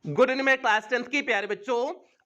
Good evening मेरे class 10th के प्यारे बच्चों।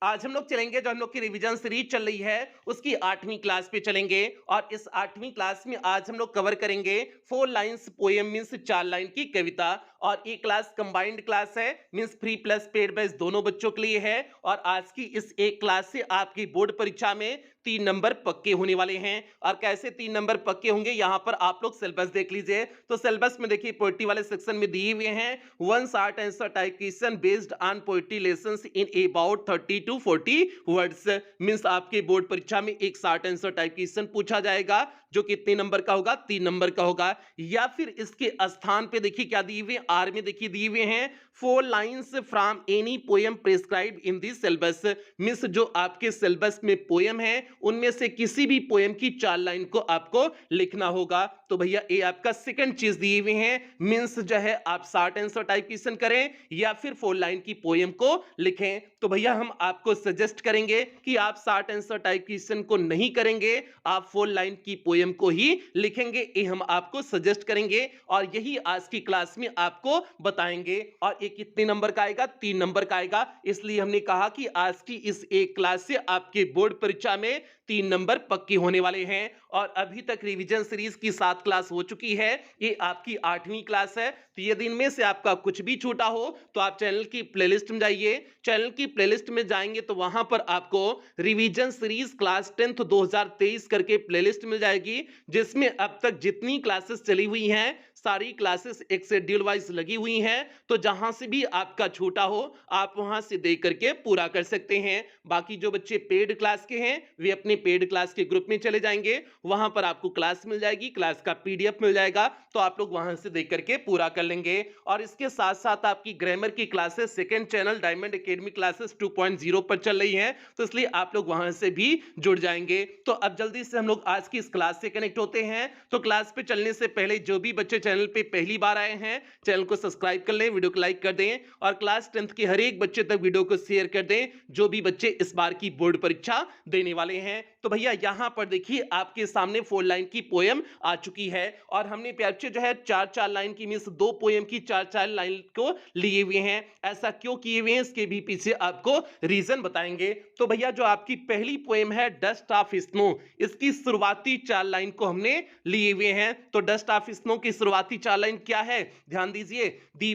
आज हम लोग चलेंगे जो हम लोग की रिवीजन सीरीज चल रही है उसकी 8वीं क्लास पे चलेंगे। और इस 8वीं क्लास में आज हम लोग कवर करेंगे 4 लाइंस पोएम मींस 4 लाइन की कविता। और ये क्लास कंबाइंड क्लास है, means free plus paid batch दोनों बच्चों के लिए है। और आज की इस एक क्लास से आपकी बोर्ड परीक्षा में 3 नंबर पक्के होने वाले हैं। और कैसे 3 नंबर पक्के होंगे, यहाँ पर आप लोग सिलेबस देख लीजिए। तो सिलेबस में देखिए पोएट्री वाले सेक्शन में दिए हुए हैं 1 short answer type question based on poetry lessons in about 30 to 40 words. Means आपके बोर्ड परीक्षा में एक शॉर्ट आंसर टाइप क्वेश्चन पूछा जाएगा जो कितने नंबर का होगा, 3 नंबर का होगा। या फिर इसके स्थान पे देखिए क्या दिए हुए, आर में देखिए दिए हुए हैं 4 lines from any poem prescribed in the syllabus. Means जो आपके सिलेबस में पोएम है उनमें से किसी भी पोएम की 4 लाइन को आपको लिखना होगा। तो भैया ये आपका सेकंड चीज दिए हुए हैं, मींस जो है आप शॉर्ट आंसर टाइप क्वेश्चन करें या फिर 4 लाइन की पोएम को लिखें। तो भैया हम आपको सजेस्ट करेंगे कि आप शॉर्ट आंसर टाइप क्वेश्चन को नहीं करेंगे, आप 4 लाइन की पोएम को ही लिखेंगे, ये हम आपको सजेस्ट करेंगे। और यही आज की क्लास में आपको बताएंगे। और ये कितने नंबर का आएगा, 3 नंबर का आएगा। इसलिए हमने कहा कि आज की इस एक क्लास से आपके बोर्ड परीक्षा में 3 नंबर पक्के होने वाले हैं। और अभी तक रिवीजन सीरीज की 7 क्लास हो चुकी है, ये आपकी 8वीं क्लास है। तो यदि इनमें से आपका कुछ भी छूटा हो तो आप चैनल की प्लेलिस्ट में जाइए। चैनल की प्लेलिस्ट में जाएंगे तो वहां पर आपको रिवीजन सीरीज क्लास 10th 2023 करके प्लेलिस्ट मिल जाएगी, जिसमें अब तक जितनी क्लासेस चली हुई हैं सारी क्लासेस एक शेड्यूल वाइज लगी हुई हैं। तो जहां से भी आपका छूटा हो आप वहां से देख करके पूरा कर सकते हैं। बाकी जो बच्चे पेड क्लास के हैं वे अपने पेड क्लास के ग्रुप में चले जाएंगे, वहां पर आपको क्लास मिल जाएगी, क्लास का पीडीएफ मिल जाएगा, तो आप लोग वहां से देख करके पूरा कर लेंगे। और इसके साथ साथ आपकी ग्रामर की classes second channel diamond academy classes 2.0 पर चल रही हैं, तो इसलिए आप लोग वहां से भी जुड़ जाएंगे। तो अब जल्दी से हम लोग आज की इस क्लास से कनेक्ट होते हैं। तो क्लास पे चलने से पहले जो भी बच्चे चैनल पे पहली बार आए हैं चैनल को सब्सक्राइब कर लें, वीडियो को लाइक कर दें और क्लास 10th के हर एक बच्चे तक वीडियो को शेयर कर दें जो भी बच्चे इस बार की बोर्ड परीक्षा देने वाले हैं। तो भैया यहां पर देखिए आपके सामने 4 लाइन की पोएम आ चुकी है। और हमने प्यारे जो है 4-4 लाइन की मींस 2 पोएम की 4-4 लाइन को लिए हुए हैं। ऐसा क्यों किए हुए हैं इसके भी पीछे आपको रीजन बताएंगे। तो भैया जो आपकी पहली पोएम है डस्ट ऑफ स्नो, इसकी शुरुआती 4 लाइन को हमने लिए हुए हैं। तो डस्ट ऑफ स्नो की शुरुआती 4 लाइन क्या है, ध्यान दीजिए। The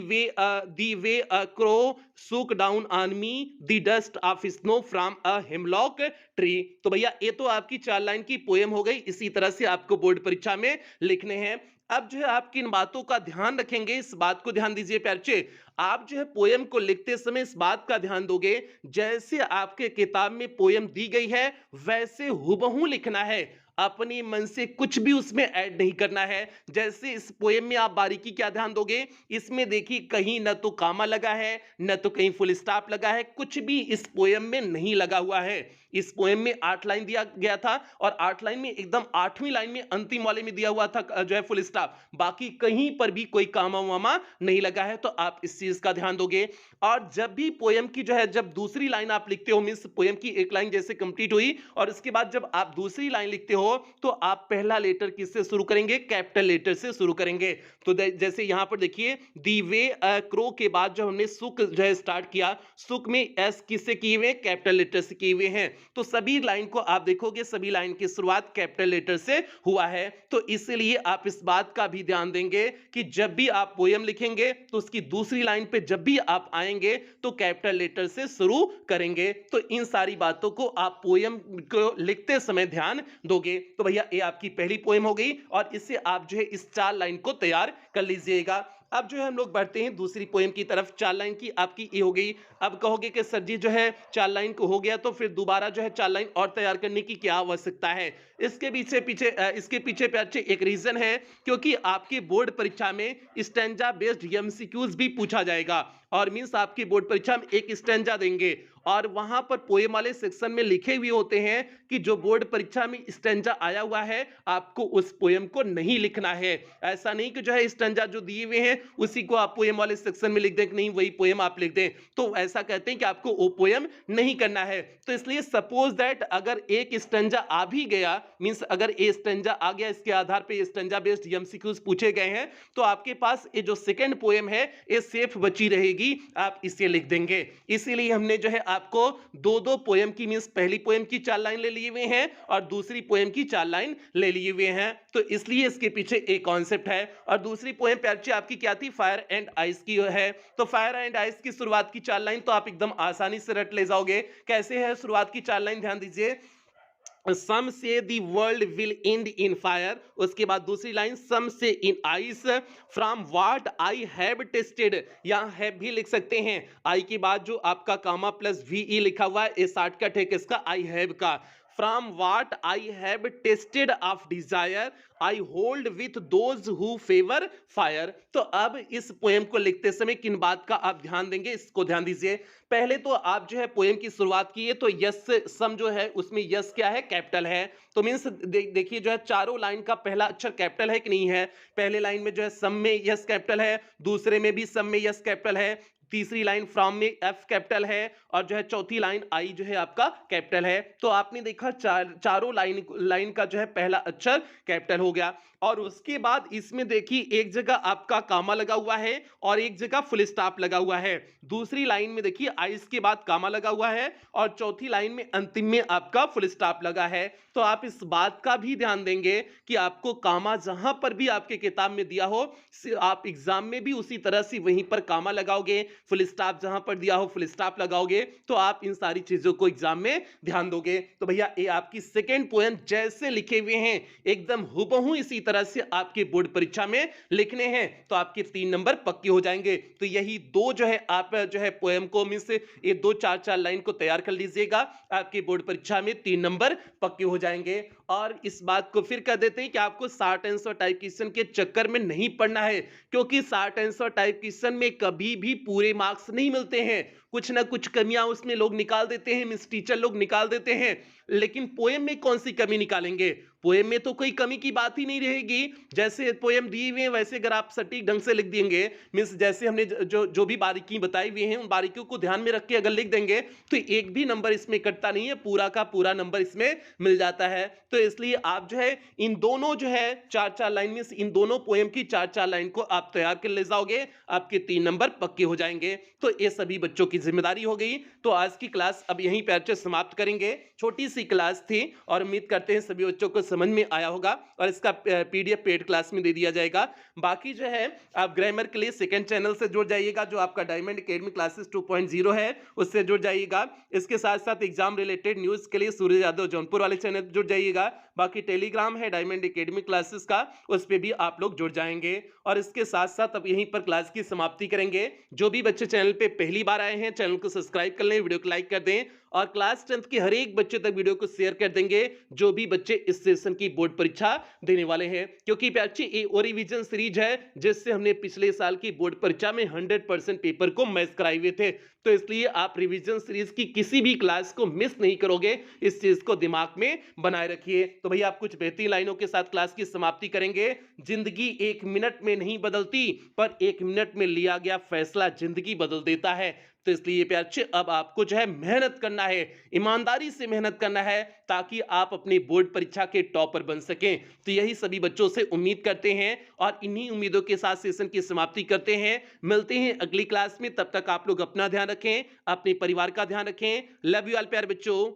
way a crow shook down on me the dust of snow from a hemlock tree. तो भैया ये तो आपकी 4 लाइन की पोएम हो गई, इसी तरह से आपको बोर्ड परीक्षा में लिखने हैं। अब जो है आप किन बातों का ध्यान रखेंगे, इस बात को ध्यान दीजिए प्यारे। आप जो है पोएम को लिखते समय इस बात का ध्यान दोगे जैसे आपके किताब में पोएम दी गई है वैसे हुबहू लिखना है, अपने मन से कुछ भी उसमें ऐड नहीं करना है। जैसे इस पोएम में आप बारीकी क्या ध्यान दोगे, इसमें देखिए कहीं न तो कामा लगा है न तो कहीं फुल स्टॉप लगा है, कुछ भी इस पोएम में नहीं लगा हुआ है। इस पोएम में 8 लाइन दिया गया था और 8 लाइन में एकदम 8वीं लाइन में अंतिम वाले में दिया हुआ था जो है फुल स्टॉप, बाकी कहीं पर भी कोई कामा वामा नहीं लगा है। तो आप इस चीज का ध्यान दोगे। और जब भी पोएम की जो है जब दूसरी लाइन आप लिखते हो, मींस पोएम की एक लाइन जैसे कंप्लीट हुई और उसके बाद जब आप दूसरी लाइन लिखते हो तो आप पहला लेटर किससे शुरू करेंगे, कैपिटल लेटर से शुरू करेंगे। तो जैसे यहां पर देखिए दी वे क्रो के बाद जो हमने सुक जो है स्टार्ट किया, सुक में एस किससे किए हुए, कैपिटल लेटर से किए हुए हैं। तो सभी लाइन को आप देखोगे सभी लाइन की शुरुआत कैपिटल लेटर से हुआ है। तो इसलिए आप इस बात का भी ध्यान देंगे कि जब भी आप पोएम लिखेंगे तो उसकी दूसरी लाइन पे जब भी आप आएंगे तो कैपिटल लेटर से शुरू करेंगे। तो इन सारी बातों को आप पोएम को लिखते समय ध्यान दोगे। तो भैया ये आपकी पहली पोएम हो गई और इससे आप जो है इस 4 लाइन को तैयार कर लीजिएगा। अब जो है हम लोग बढ़ते हैं दूसरी पोएम की तरफ। 4 लाइन की आपकी ये हो गई। अब कहोगे कि सर जी जो है 4 लाइन को हो गया तो फिर दोबारा जो है 4 लाइन और तैयार करने की क्या आवश्यकता है। इसके पीछे प्यारे एक रीजन है, क्योंकि आपके बोर्ड परीक्षा में स्टैंजा बेस्ड एमसीक्यूज भी पूछा जाएगा। और मींस आपकी बोर्ड परीक्षा में एक स्टैंजा देंगे और वहां पर पोएम वाले सेक्शन में लिखे हुए होते हैं कि जो बोर्ड परीक्षा में स्टैंजा आया हुआ है आपको उस पोएम को नहीं लिखना है। ऐसा नहीं कि जो है स्टैंजा जो दिए हुए हैं उसी को आप पोएम वाले सेक्शन में लिख दें कि नहीं वही पोएम आप लिख दें, तो ऐसा कहते हैं कि आपको वो पोएम नहीं करना है। तो इसलिए सपोज दैट अगर एक स्टैंजा आ भी गया, मींस अगर ए स्टैंजा आ गया, इसके आधार पे स्टैंजा बेस्ड एमसीक्यूज पूछे गए हैं, तो आपके पास ये जो सेकंड पोएम है ये सेफ बची रहेगी रहेगी आप इसे लिख देंगे। इसीलिए हमने जो है आपको दो दो पोएम की मींस पहली पोएम की 4 लाइन ले लिए हुए हैं और दूसरी पोएम की 4 लाइन ले लिए हुए हैं, तो इसलिए इसके पीछे एक कॉन्सेप्ट है। और दूसरी पोएम प्यार बच्चे आपकी क्या थी, फायर एंड आइस की है। तो फायर एंड आइस की शुरुआत की 4 लाइन तो आप एकदम आसानी से रट ले जाओगे। कैसे है शुरुआत की 4 लाइन, ध्यान दीजिए। Some say the world will end in fire, उसके बाद दूसरी line some say in ice from what I have tasted, यहां हैव भी लिख सकते हैं। आई के बाद जो आपका कामा प्लस वी लिखा हुआ है ये शॉर्टकट है किसका, आई हैव का। From what I have tested of desire I hold with those who favour fire. तो अब इस पोएम को लिखते समय किन बात का आप ध्यान देंगे, इसको ध्यान दीजिए। पहले तो आप जो है पोएम की शुरुआत की है तो यस सम जो है उसमें यस क्या है, कैपिटल है। तो मीन्स देखिए जो है चारों लाइन का पहला अक्षर कैपिटल है कि नहीं है। पहले लाइन में जो है सम में यस कैपिटल है, दूसरे में भी सम में यस कैपिटल है, तीसरी लाइन फ्रॉम में एफ कैपिटल है और जो है चौथी लाइन आई जो है आपका कैपिटल है। तो आपने देखा चारों लाइन का जो है पहला अक्षर कैपिटल हो गया। और उसके बाद इसमें देखिए एक जगह आपका कामा लगा हुआ है और एक जगह फुल स्टॉप लगा हुआ है। दूसरी लाइन में देखिए आइस के बाद कामा लगा हुआ है और चौथी लाइन में अंतिम में आपका फुल स्टॉप लगा है। तो आप इस बात का भी ध्यान देंगे कि आपको कामा जहां पर भी आपके किताब में दिया हो आप एग्जाम में भी उसी तरह से वहीं पर कामा लगाओगे, फुल स्टॉप जहां पर दिया हो फुल स्टॉप लगाओगे, तो आप इन सारी चीजों को एग्जाम में ध्यान दोगे। तो भैया ये आपकी सेकेंड पोएम जैसे लिखे हुए हैं एकदम हुबहू इसी तरह से आपके बोर्ड परीक्षा में लिखने हैं, तो आपके 3 नंबर पक्के हो जाएंगे। तो यही दो जो है आप जो है पोएम को मींस ये 2-4 लाइन को तैयार कर लीजिएगा, आपके बोर्ड परीक्षा में 3 नंबर पक्के हो जाएंगे। और इस बात को फिर कह देते हैं कि आपको शॉर्ट आंसर टाइप क्वेश्चन के चक्कर में नहीं पड़ना है, क्योंकि शॉर्ट आंसर टाइप क्वेश्चन में कभी भी पूरे मार्क्स नहीं मिलते हैं, कुछ ना कुछ कमियां उसमें लोग निकाल देते हैं, मिस टीचर लोग निकाल देते हैं। लेकिन पोएम में कौन सी कमी निकालेंगे, पोएम में तो कोई कमी की बात ही नहीं रहेगी। जैसे पोएम दी हुई है वैसे अगर आप सटीक ढंग से लिख देंगे, मींस जैसे हमने जो भी बारीकी बताई हुई है उन बारीकियों को ध्यान में रख के अगर लिख देंगे तो एक भी नंबर इसमें कटता नहीं है, पूरा का पूरा नंबर इसमें मिल जाता है। तो इसलिए आप जो है इन दोनों जो है 4-4 लाइन में इन दोनों पोएम की 4-4 लाइन को आप तैयार कर ले जाओगे, आपके 3 नंबर पक्के हो जाएंगे। तो ये सभी बच्चों की जिम्मेदारी हो गई। तो आज की क्लास अब यहीं पर समाप्त करेंगे। छोटी सी क्लास थी और उम्मीद करते हैं सभी बच्चों को समझ में आया होगा और इसका पीडीएफ पेड क्लास में दे दिया जाएगा। बाकी जो है आप ग्रामर के लिए सेकंड चैनल से जुड़ जाइएगा, जो आपका डायमंड एकेडमी क्लासेस 2.0 है उससे जुड़ जाइएगा। इसके साथ साथ एग्जाम रिलेटेड न्यूज के लिए सूर्य यादव जौनपुर वाले चैनल से जुड़ जाइएगा। बाकी टेलीग्राम है डायमंड एकेडमी क्लासेस का, उस पर भी आप लोग जुड़ जाएंगे। और इसके साथ साथ अब यहीं पर क्लास की समाप्ति करेंगे। जो भी बच्चे चैनल पे पहली बार आए हैं चैनल को सब्सक्राइब कर लें, वीडियो को लाइक कर दें और क्लास 10th के हर एक बच्चे तक वीडियो को शेयर कर देंगे जो भी बच्चे इस सेशन की बोर्ड परीक्षा देने वाले हैं। क्योंकि अच्छी ये रिवीजन सीरीज है जिससे हमने पिछले साल की बोर्ड परीक्षा में 100% पेपर को मैच कराए हुए थे। तो इसलिए आप रिवीजन सीरीज की किसी भी क्लास को मिस नहीं करोगे, इस चीज को दिमाग में बनाए रखिए। तो भैया आप कुछ बेहतरीन लाइनों के साथ क्लास की समाप्ति करेंगे। जिंदगी 1 मिनट में नहीं बदलती, पर 1 मिनट में लिया गया फैसला जिंदगी बदल देता है। तो इसलिए प्यार अच्छे अब आपको जो है मेहनत करना है, ईमानदारी से मेहनत करना है ताकि आप अपनी बोर्ड परीक्षा के टॉपर बन सकें। तो यही सभी बच्चों से उम्मीद करते हैं और इन्हीं उम्मीदों के साथ सेशन की समाप्ति करते हैं। मिलते हैं अगली क्लास में, तब तक आप लोग अपना ध्यान रखें, अपने परिवार का ध्यान रखें। लव यू ऑल प्यार बच्चों।